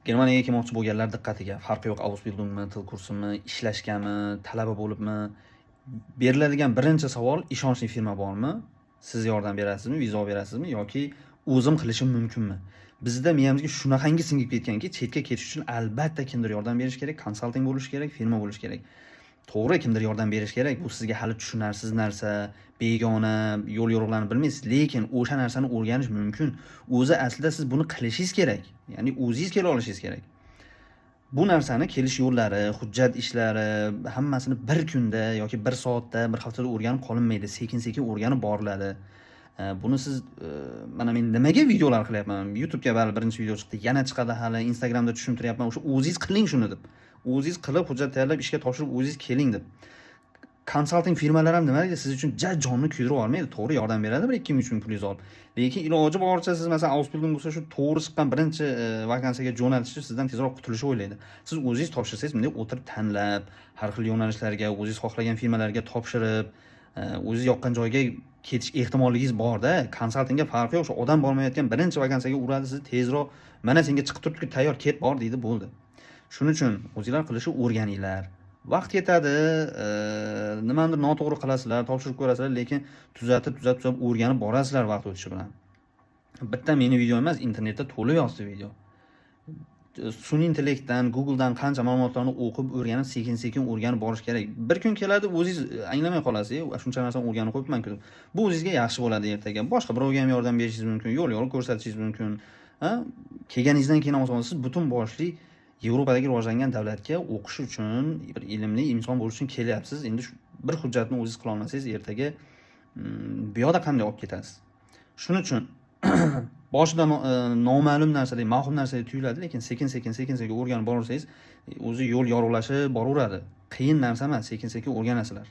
Germaniyaga kelmoqchi bo'lganlar diqqatiga. Farqi yo'q, Ausbildungmi, til kursimi, ishlashgami, talaba bo'libmi? Beriladigan birinchi savol, ishonchli firma bormi? Siz yordam berasizmi, viza berasizmi yoki o'zim qilishim mumkinmi? Bizda miyamizga shunaqangi singib ketganki, chetga ketish uchun albatta kimdir yordam berish kerak, konsalting bo'lish kerak, firma bo'lish kerak. To'g'ri, kimdir yordam berish kerak. Bu sizga hali tushunarsiz narsa, begona, yo'l yo'riqlarni bilmaysiz, lekin o'sha narsani o'rganish mumkin. O'zi aslida siz buni qilishingiz kerak. Ya'ni o'zingiz kela olishingiz kerak. Bu narsani kelish yo'llari, hujjat ishlari hammasini bir kunda yoki bir soatda, bir haftada o'rganib qolinmaydi. Sekin-sekin o'rganib boriladi. Buni siz mana men nimaga videolar qilyapman? YouTube'ga bali birinchi video chiqdi, yana chiqadi hali, Instagramda tushuntiryapman. O'sha o'zingiz qiling shuni deb. O'zingiz qilib, hujjat tayyorlab, ishga topshirib, o'zingiz keling deb. Konsalting firmalar ham nima deydi, siz uchun jonni kuydirib olmaydi. To'g'ri yordam beradi, 1-2 ming pulingizni olib. Lekin iloji boricha siz masalan Ausbildung bo'lsa, shu to'g'ri chiqqan birinchi vakansiyaga jo'natishni sizdan tezroq qutulishni o'ylaydi. Siz o'zingiz topshirsangiz, bunday o'tirib tanlab, har xil yo'nalishlarga, o'zingiz xohlagan firmalarga topshirib, o'zingiz yoqqan joyga ketish ehtimolligingiz bor-da. Konsaltingga farqi yo'q. O'sha odam bormayotgan birinchi vakansiyaga uradi, sizni tezroq mana senga chiqib turibdi, tayyor ket bor deydi, bo'ldi. Shuning uchun o'zingizlar qilishni o'rganinglar. Vaqt ketadi, nimanidir noto'g'ri qilasizlar, topshirib ko'rasizlar, lekin tuzatib o'rganib borasizlar vaqt o'tishi bilan. Bitta meni video emas, internetda to'la yozdi video. Sun'iy intellektdan, Google'dan qancha ma'lumotlarni o'qib, o'rganib, sekin-sekin o'rganib borish kerak. Bir kun keladi, o'zingiz anglamay qolasiz, shuncha narsani o'rganib qo'yibman-ku. Bu o'zingizga yaxshi bo'ladi ertaga. Boshqa birovga ham yordam berishingiz mumkin, yo'l ko'rsatishingiz mumkin. Kelganingizdan keyin asosan siz butun boshli Yevropadagi rivojlangan davlatga o'qish uchun, bir ilmli inson bo'lish uchun kelyapsiz. Endi bir hujjatni o'zingiz qila olmasangiz, ertaga bu yoqda qanday olib ketasiz? Shuning uchun boshida noma'lum narsadek, ma'lum narsadek tuyuladi, lekin sekin-sekin o'rganib borsangiz, o'zi yo'l yorug'lashib boraveradi. Qiyin narsa emas, sekin-sekin o'rganasizlar.